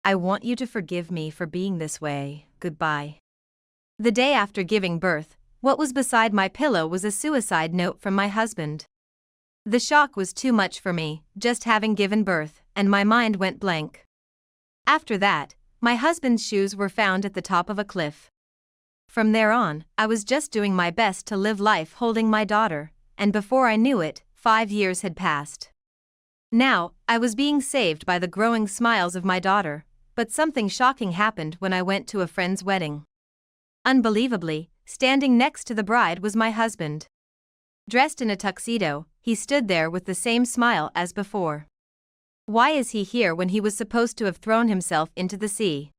I want you to forgive me for being this way. Goodbye. The day after giving birth, what was beside my pillow was a suicide note from my husband. The shock was too much for me, just having given birth, and my mind went blank. After that, my husband's shoes were found at the top of a cliff. From there on, I was just doing my best to live life holding my daughter, and before I knew it, 5 years had passed. Now, I was being saved by the growing smiles of my daughter, but something shocking happened when I went to a friend's wedding. Unbelievably, standing next to the bride was my husband. Dressed in a tuxedo, he stood there with the same smile as before. Why is he here when he was supposed to have thrown himself into the sea?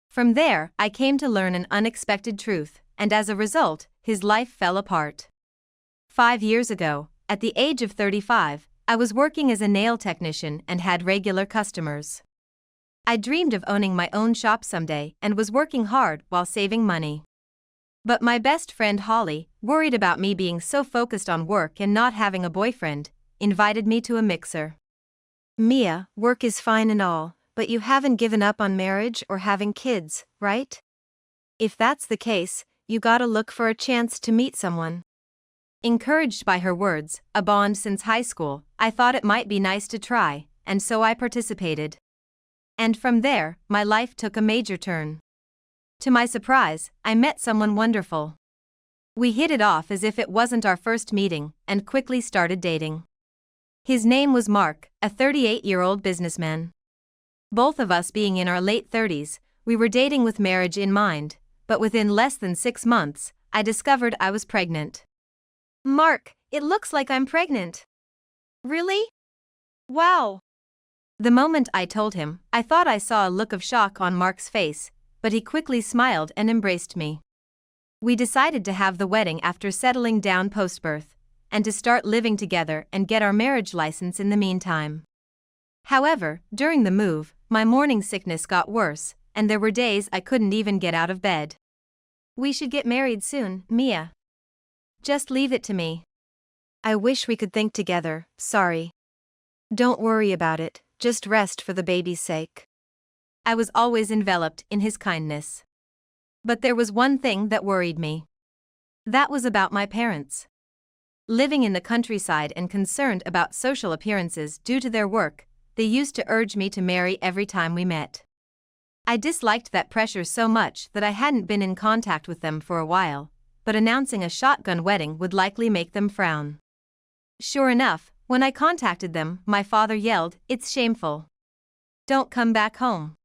From there, I came to learn an unexpected truth, and as a result, his life fell apart. 5 years ago, at the age of 35, I was working as a nail technician and had regular customers. I dreamed of owning my own shop someday and was working hard while saving money. But my best friend Holly, worried about me being so focused on work and not having a boyfriend, invited me to a mixer. Mia, work is fine and all, but you haven't given up on marriage or having kids, right? If that's the case, you gotta look for a chance to meet someone. Encouraged by her words, a bond since high school, I thought it might be nice to try, and so I participated. And from there, my life took a major turn. To my surprise, I met someone wonderful. We hit it off as if it wasn't our first meeting, and quickly started dating. His name was Mark, a 38-year-old businessman. Both of us being in our late 30s, we were dating with marriage in mind, but within less than 6 months, I discovered I was pregnant. Mark, it looks like I'm pregnant. Really? Wow. The moment I told him, I thought I saw a look of shock on Mark's face, but he quickly smiled and embraced me. We decided to have the wedding after settling down post-birth, and to start living together and get our marriage license in the meantime. However, during the move, my morning sickness got worse, and there were days I couldn't even get out of bed. We should get married soon, Mia. Just leave it to me. I wish we could think together, sorry. Don't worry about it, just rest for the baby's sake. I was always enveloped in his kindness. But there was one thing that worried me. That was about my parents. Living in the countryside and concerned about social appearances due to their work, they used to urge me to marry every time we met. I disliked that pressure so much that I hadn't been in contact with them for a while, but announcing a shotgun wedding would likely make them frown. Sure enough, when I contacted them, my father yelled, "It's shameful. Don't come back home."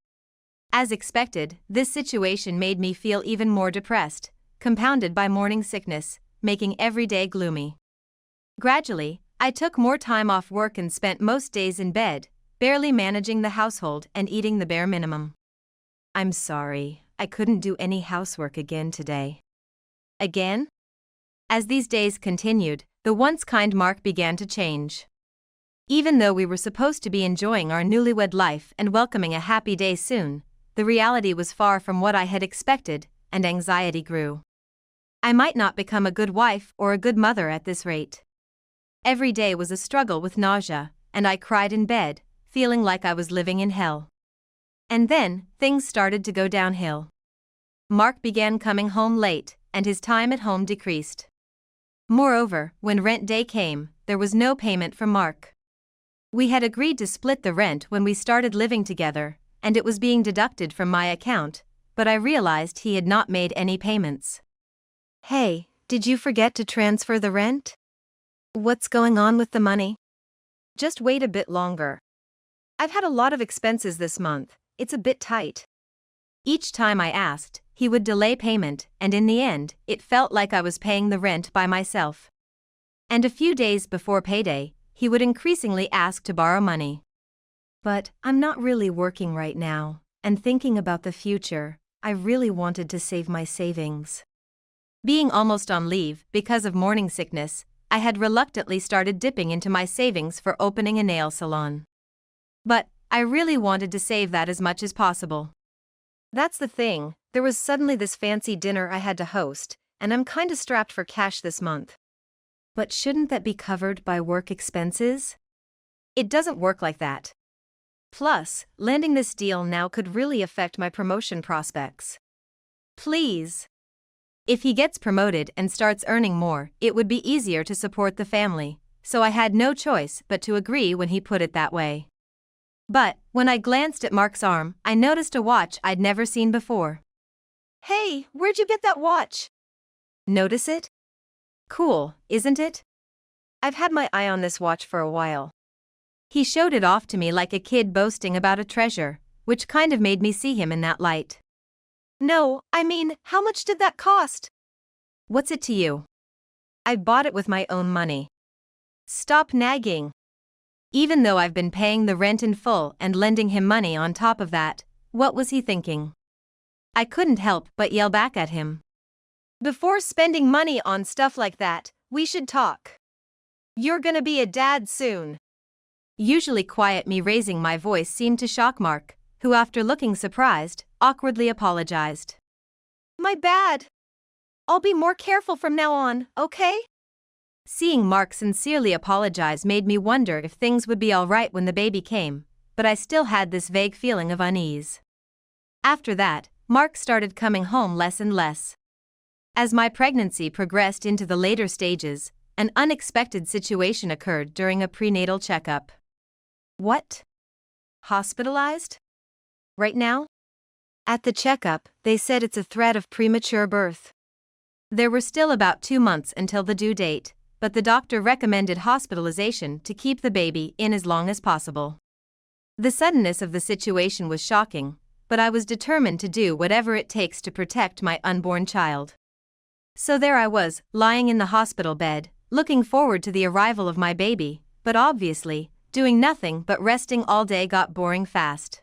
As expected, this situation made me feel even more depressed, compounded by morning sickness, making every day gloomy. Gradually, I took more time off work and spent most days in bed, barely managing the household and eating the bare minimum. I'm sorry, I couldn't do any housework again today. Again? As these days continued, the once kind Mark began to change. Even though we were supposed to be enjoying our newlywed life and welcoming a happy day soon, the reality was far from what I had expected, and anxiety grew. I might not become a good wife or a good mother at this rate. Every day was a struggle with nausea, and I cried in bed, feeling like I was living in hell. And then, things started to go downhill. Mark began coming home late, and his time at home decreased. Moreover, when rent day came, there was no payment from Mark. We had agreed to split the rent when we started living together, and it was being deducted from my account, but I realized he had not made any payments. Hey, did you forget to transfer the rent? What's going on with the money? Just wait a bit longer. I've had a lot of expenses this month, it's a bit tight. Each time I asked, he would delay payment, and in the end, it felt like I was paying the rent by myself. And a few days before payday, he would increasingly ask to borrow money. But I'm not really working right now, and thinking about the future, I really wanted to save my savings. Being almost on leave because of morning sickness, I had reluctantly started dipping into my savings for opening a nail salon. But I really wanted to save that as much as possible. That's the thing, there was suddenly this fancy dinner I had to host, and I'm kinda strapped for cash this month. But shouldn't that be covered by work expenses? It doesn't work like that. Plus, landing this deal now could really affect my promotion prospects. Please. If he gets promoted and starts earning more, it would be easier to support the family, so I had no choice but to agree when he put it that way. But, when I glanced at Mark's arm, I noticed a watch I'd never seen before. Hey, where'd you get that watch? Notice it? Cool, isn't it? I've had my eye on this watch for a while. He showed it off to me like a kid boasting about a treasure, which kind of made me see him in that light. No, I mean, how much did that cost? What's it to you? I bought it with my own money. Stop nagging. Even though I've been paying the rent in full and lending him money on top of that, what was he thinking? I couldn't help but yell back at him. Before spending money on stuff like that, we should talk. You're gonna be a dad soon. Usually quiet me raising my voice seemed to shock Mark, who after looking surprised, awkwardly apologized. My bad. I'll be more careful from now on, okay? Seeing Mark sincerely apologize made me wonder if things would be alright when the baby came, but I still had this vague feeling of unease. After that, Mark started coming home less and less. As my pregnancy progressed into the later stages, an unexpected situation occurred during a prenatal checkup. What? Hospitalized? Right now? At the checkup, they said it's a threat of premature birth. There were still about 2 months until the due date, but the doctor recommended hospitalization to keep the baby in as long as possible. The suddenness of the situation was shocking, but I was determined to do whatever it takes to protect my unborn child. So there I was, lying in the hospital bed, looking forward to the arrival of my baby, but obviously, doing nothing but resting all day got boring fast.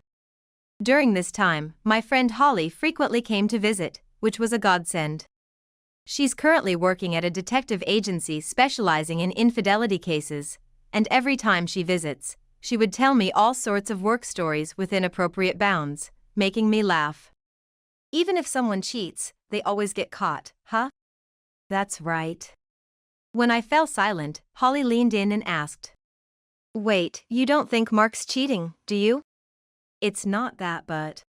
During this time, my friend Holly frequently came to visit, which was a godsend. She's currently working at a detective agency specializing in infidelity cases, and every time she visits, she would tell me all sorts of work stories within appropriate bounds, making me laugh. Even if someone cheats, they always get caught, huh? That's right. When I fell silent, Holly leaned in and asked, Wait, you don't think Mark's cheating, do you? It's not that, but...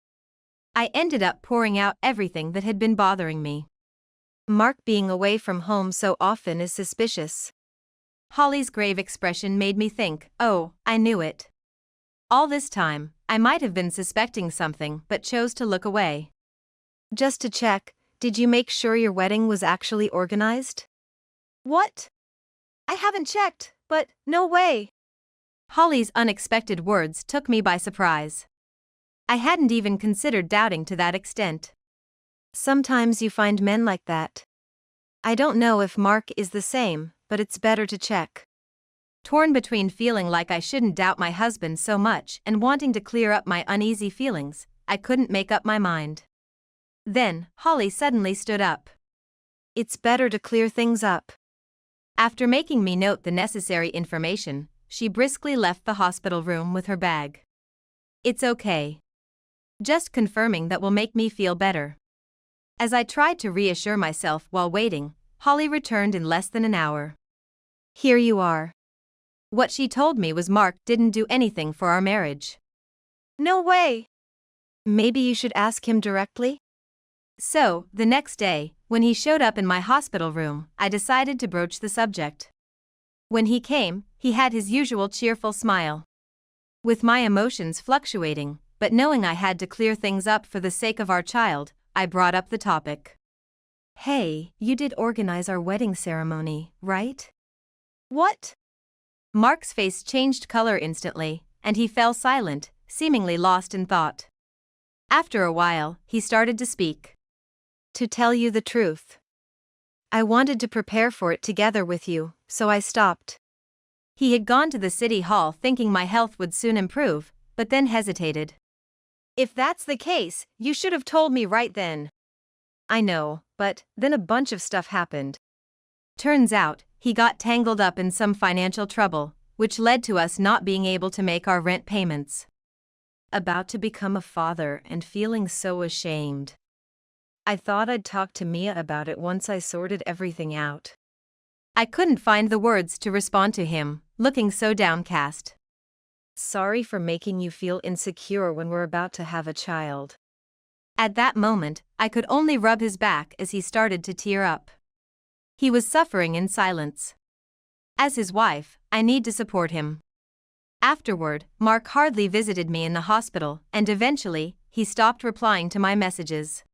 I ended up pouring out everything that had been bothering me. Mark being away from home so often is suspicious. Holly's grave expression made me think, oh, I knew it. All this time, I might have been suspecting something but chose to look away. Just to check, did you make sure your wedding was actually organized? What? I haven't checked, but no way. Holly's unexpected words took me by surprise. I hadn't even considered doubting to that extent. Sometimes you find men like that. I don't know if Mark is the same, but it's better to check. Torn between feeling like I shouldn't doubt my husband so much and wanting to clear up my uneasy feelings, I couldn't make up my mind. Then, Holly suddenly stood up. It's better to clear things up. After making me note the necessary information, she briskly left the hospital room with her bag. It's okay. Just confirming that will make me feel better. As I tried to reassure myself while waiting, Holly returned in less than an hour. Here you are. What she told me was Mark didn't do anything for our marriage. No way. Maybe you should ask him directly? So, the next day, when he showed up in my hospital room, I decided to broach the subject. When he came, he had his usual cheerful smile. With my emotions fluctuating, but knowing I had to clear things up for the sake of our child, I brought up the topic. Hey, you did organize our wedding ceremony, right? What? Mark's face changed color instantly, and he fell silent, seemingly lost in thought. After a while, he started to speak. To tell you the truth, I wanted to prepare for it together with you, so I stopped. He had gone to the city hall thinking my health would soon improve, but then hesitated. If that's the case, you should have told me right then. I know, but then a bunch of stuff happened. Turns out, he got tangled up in some financial trouble, which led to us not being able to make our rent payments. About to become a father and feeling so ashamed. I thought I'd talk to Mia about it once I sorted everything out. I couldn't find the words to respond to him, looking so downcast. Sorry for making you feel insecure when we're about to have a child. At that moment, I could only rub his back as he started to tear up. He was suffering in silence. As his wife, I need to support him. Afterward, Mark hardly visited me in the hospital, and eventually, he stopped replying to my messages.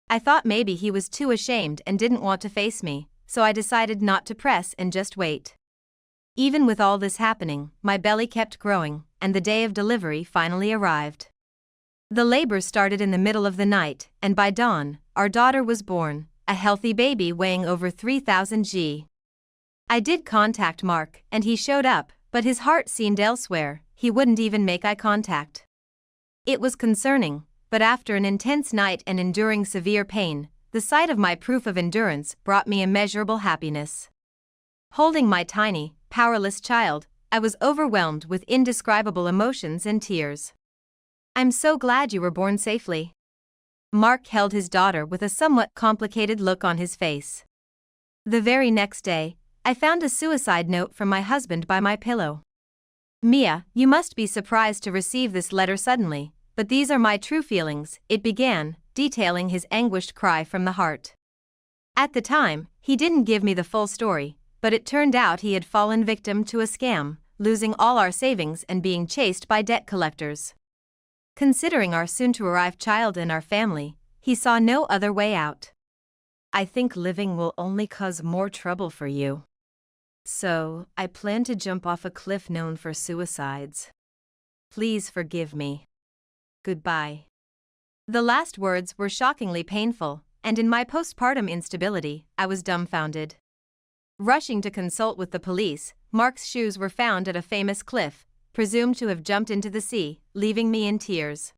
I thought maybe he was too ashamed and didn't want to face me, so I decided not to press and just wait. Even with all this happening, my belly kept growing, and the day of delivery finally arrived. The labor started in the middle of the night, and by dawn, our daughter was born, a healthy baby weighing over 3,000 g. I did contact Mark, and he showed up, but his heart seemed elsewhere. He wouldn't even make eye contact. It was concerning, but after an intense night and enduring severe pain, the sight of my proof of endurance brought me immeasurable happiness. Holding my tiny, powerless child, I was overwhelmed with indescribable emotions and tears. I'm so glad you were born safely. Mark held his daughter with a somewhat complicated look on his face. The very next day, I found a suicide note from my husband by my pillow. Mia, you must be surprised to receive this letter suddenly, but these are my true feelings, it began, detailing his anguished cry from the heart. At the time, he didn't give me the full story, but it turned out he had fallen victim to a scam, losing all our savings and being chased by debt collectors. Considering our soon-to-arrive child and our family, he saw no other way out. I think living will only cause more trouble for you. So, I plan to jump off a cliff known for suicides. Please forgive me. Goodbye. The last words were shockingly painful, and in my postpartum instability, I was dumbfounded. Rushing to consult with the police, Mark's shoes were found at a famous cliff, presumed to have jumped into the sea, leaving me in tears.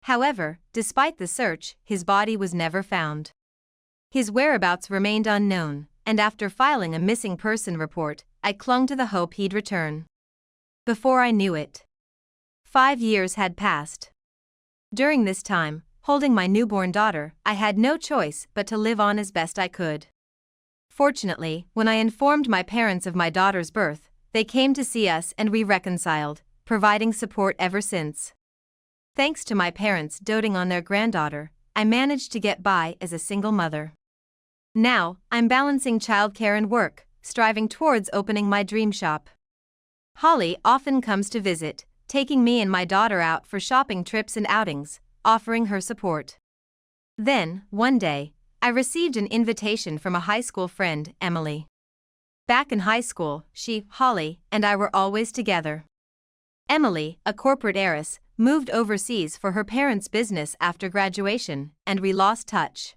However, despite the search, his body was never found. His whereabouts remained unknown, and after filing a missing person report, I clung to the hope he'd return. Before I knew it, 5 years had passed. During this time, holding my newborn daughter, I had no choice but to live on as best I could. Fortunately, when I informed my parents of my daughter's birth, they came to see us and we reconciled, providing support ever since. Thanks to my parents doting on their granddaughter, I managed to get by as a single mother. Now, I'm balancing childcare and work, striving towards opening my dream shop. Holly often comes to visit, taking me and my daughter out for shopping trips and outings, offering her support. Then, one day, I received an invitation from a high school friend, Emily. Back in high school, she, Holly, and I were always together. Emily, a corporate heiress, moved overseas for her parents' business after graduation, and we lost touch.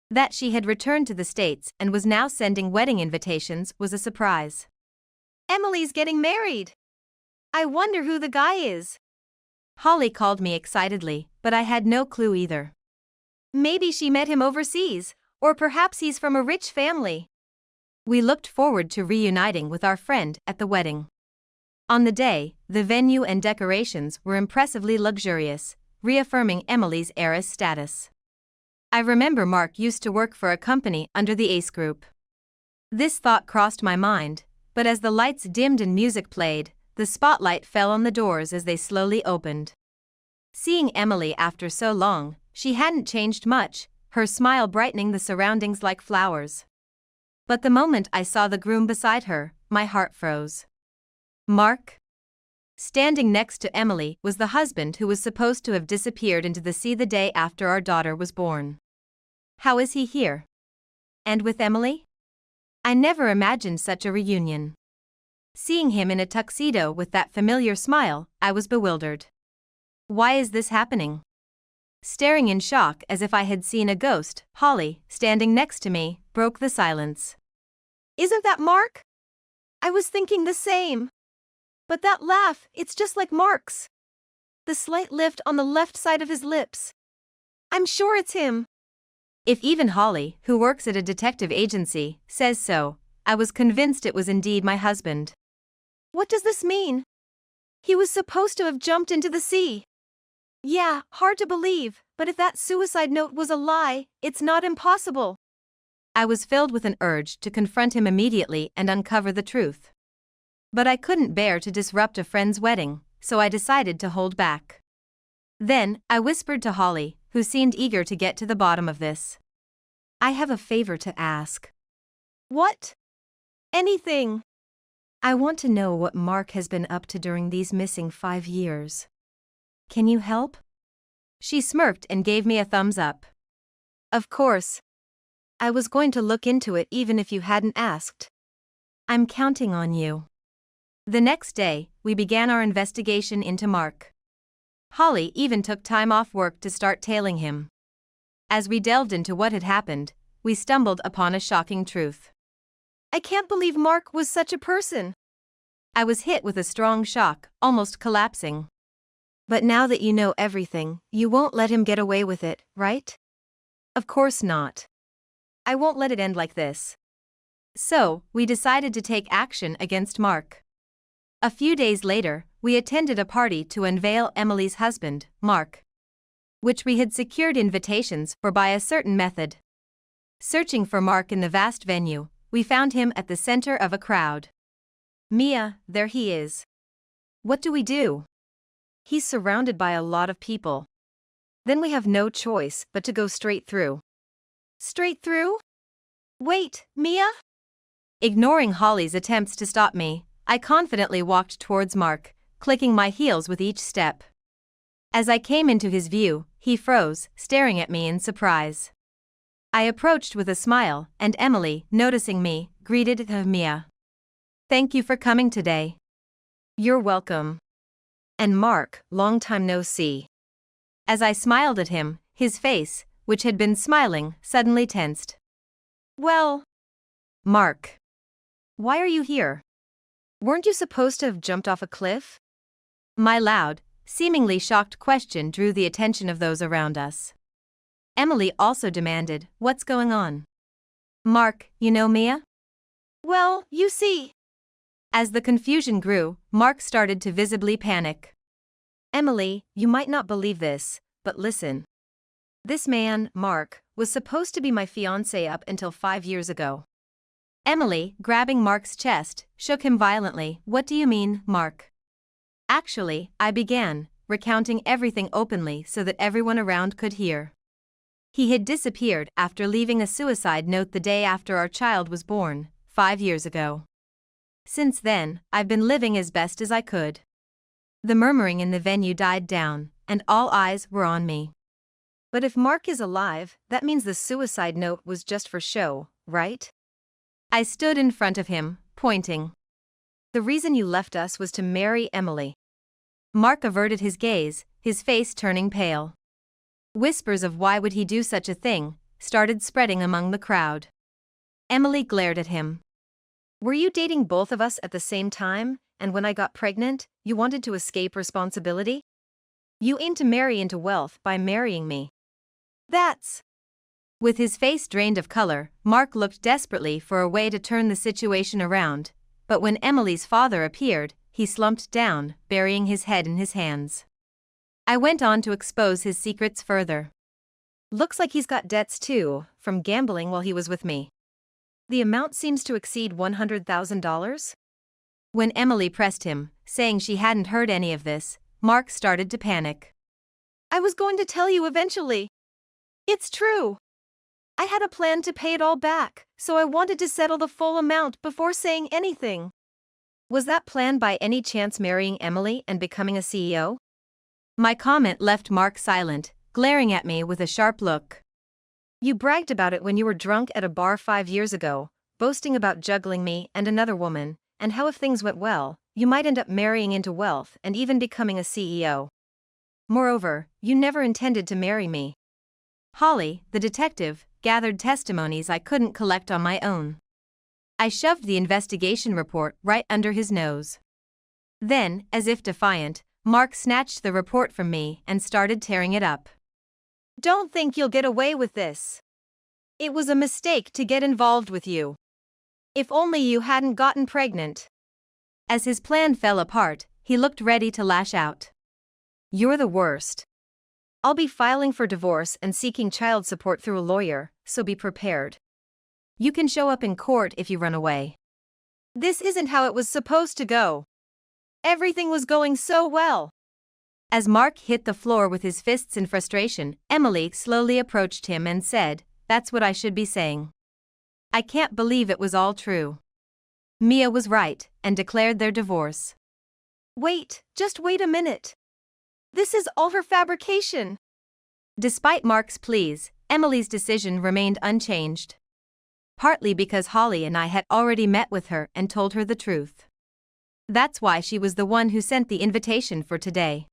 That she had returned to the States and was now sending wedding invitations was a surprise. Emily's getting married. I wonder who the guy is. Holly called me excitedly, but I had no clue either. Maybe she met him overseas, or perhaps he's from a rich family. We looked forward to reuniting with our friend at the wedding. On the day, the venue and decorations were impressively luxurious, reaffirming Emily's heiress status. I remember Mark used to work for a company under the Ace Group. This thought crossed my mind, but as the lights dimmed and music played, the spotlight fell on the doors as they slowly opened. Seeing Emily after so long, she hadn't changed much, her smile brightening the surroundings like flowers. But the moment I saw the groom beside her, my heart froze. Mark? Standing next to Emily was the husband who was supposed to have disappeared into the sea the day after our daughter was born. How is he here? And with Emily? I never imagined such a reunion. Seeing him in a tuxedo with that familiar smile, I was bewildered. Why is this happening? Staring in shock as if I had seen a ghost, Holly, standing next to me, broke the silence. Isn't that Mark? I was thinking the same. But that laugh, it's just like Mark's. The slight lift on the left side of his lips. I'm sure it's him. If even Holly, who works at a detective agency, says so, I was convinced it was indeed my husband. What does this mean? He was supposed to have jumped into the sea. Yeah, hard to believe, but if that suicide note was a lie, it's not impossible. I was filled with an urge to confront him immediately and uncover the truth. But I couldn't bear to disrupt a friend's wedding, so I decided to hold back. Then, I whispered to Holly, who seemed eager to get to the bottom of this. I have a favor to ask. What? Anything. I want to know what Mark has been up to during these missing 5 years. Can you help? She smirked and gave me a thumbs up. Of course. I was going to look into it even if you hadn't asked. I'm counting on you. The next day, we began our investigation into Mark. Holly even took time off work to start tailing him. As we delved into what had happened, we stumbled upon a shocking truth. I can't believe Mark was such a person. I was hit with a strong shock, almost collapsing. But now that you know everything, you won't let him get away with it, right? Of course not. I won't let it end like this. So, we decided to take action against Mark. A few days later, we attended a party to unveil Emily's husband, Mark, which we had secured invitations for by a certain method. Searching for Mark in the vast venue, we found him at the center of a crowd. Mia, there he is. What do we do? He's surrounded by a lot of people. Then we have no choice but to go straight through. Straight through? Wait, Mia? Ignoring Holly's attempts to stop me, I confidently walked towards Mark, clicking my heels with each step. As I came into his view, he froze, staring at me in surprise. I approached with a smile, and Emily, noticing me, greeted Mia. Thank you for coming today. You're welcome. And Mark, long time no see. As I smiled at him, his face, which had been smiling, suddenly tensed. Well, Mark, why are you here? Weren't you supposed to have jumped off a cliff? My loud, seemingly shocked question drew the attention of those around us. Emily also demanded, what's going on? Mark, you know Mia? Well, you see. As the confusion grew, Mark started to visibly panic. Emily, you might not believe this, but listen. This man, Mark, was supposed to be my fiancé up until 5 years ago. Emily, grabbing Mark's chest, shook him violently. What do you mean, Mark? Actually, I began, recounting everything openly so that everyone around could hear. He had disappeared after leaving a suicide note the day after our child was born, 5 years ago. Since then, I've been living as best as I could. The murmuring in the venue died down, and all eyes were on me. But if Mark is alive, that means the suicide note was just for show, right? I stood in front of him, pointing. The reason you left us was to marry Emily. Mark averted his gaze, his face turning pale. Whispers of why would he do such a thing started spreading among the crowd. Emily glared at him. Were you dating both of us at the same time, and when I got pregnant, you wanted to escape responsibility? You aimed to marry into wealth by marrying me. That's... With his face drained of color, Mark looked desperately for a way to turn the situation around, but when Emily's father appeared, he slumped down, burying his head in his hands. I went on to expose his secrets further. Looks like he's got debts too, from gambling while he was with me. The amount seems to exceed $100,000? When Emily pressed him, saying she hadn't heard any of this, Mark started to panic. I was going to tell you eventually. It's true. I had a plan to pay it all back, so I wanted to settle the full amount before saying anything. Was that plan by any chance marrying Emily and becoming a CEO? My comment left Mark silent, glaring at me with a sharp look. You bragged about it when you were drunk at a bar 5 years ago, boasting about juggling me and another woman, and how if things went well, you might end up marrying into wealth and even becoming a CEO. Moreover, you never intended to marry me. Holly, the detective, gathered testimonies I couldn't collect on my own. I shoved the investigation report right under his nose. Then, as if defiant, Mark snatched the report from me and started tearing it up. Don't think you'll get away with this. It was a mistake to get involved with you. If only you hadn't gotten pregnant. As his plan fell apart, he looked ready to lash out. You're the worst. I'll be filing for divorce and seeking child support through a lawyer, so be prepared. You can show up in court if you run away. This isn't how it was supposed to go. Everything was going so well. As Mark hit the floor with his fists in frustration, Emily slowly approached him and said, "That's what I should be saying. I can't believe it was all true." Mia was right, and declared their divorce. Wait, just wait a minute. This is all her fabrication. Despite Mark's pleas, Emily's decision remained unchanged. Partly because Holly and I had already met with her and told her the truth. That's why she was the one who sent the invitation for today.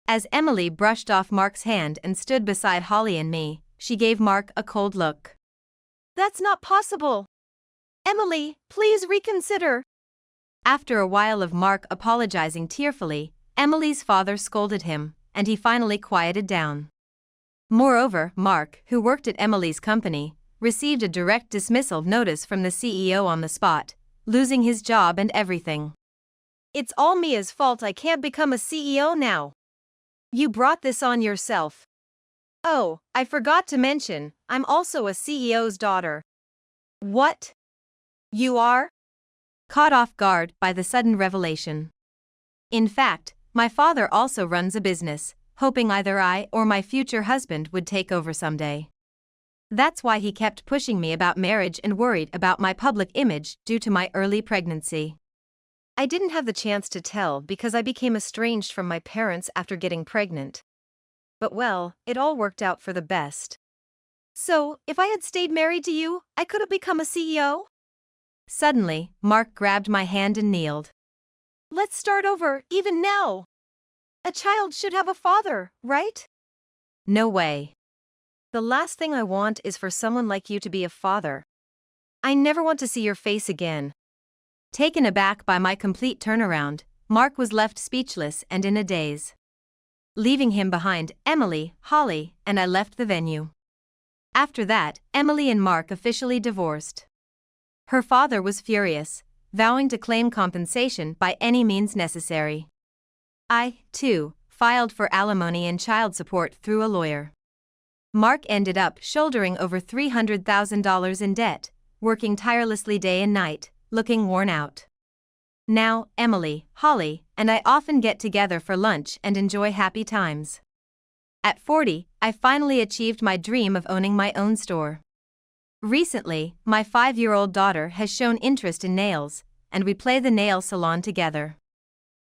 As Emily brushed off Mark's hand and stood beside Holly and me, she gave Mark a cold look. That's not possible. Emily, please reconsider. After a while of Mark apologizing tearfully, Emily's father scolded him, and he finally quieted down. Moreover, Mark, who worked at Emily's company, received a direct dismissal notice from the CEO on the spot, losing his job and everything. It's all Mia's fault I can't become a CEO now. You brought this on yourself. Oh, I forgot to mention, I'm also a CEO's daughter. What? You are? Caught off guard by the sudden revelation. In fact, my father also runs a business, hoping either I or my future husband would take over someday. That's why he kept pushing me about marriage and worried about my public image due to my early pregnancy. I didn't have the chance to tell because I became estranged from my parents after getting pregnant. But well, it all worked out for the best. So, if I had stayed married to you, I could have become a CEO? Suddenly, Mark grabbed my hand and kneeled. Let's start over, even now. A child should have a father, right? No way. The last thing I want is for someone like you to be a father. I never want to see your face again. Taken aback by my complete turnaround, Mark was left speechless and in a daze. Leaving him behind, Emily, Holly, and I left the venue. After that, Emily and Mark officially divorced. Her father was furious, vowing to claim compensation by any means necessary. I, too, filed for alimony and child support through a lawyer. Mark ended up shouldering over $300,000 in debt, working tirelessly day and night, looking worn out. Now, Emily, Holly, and I often get together for lunch and enjoy happy times. At 40, I finally achieved my dream of owning my own store. Recently, my 5-year-old daughter has shown interest in nails, and we play the nail salon together.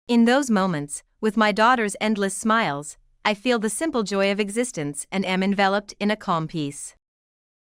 In those moments, with my daughter's endless smiles, I feel the simple joy of existence and am enveloped in a calm peace.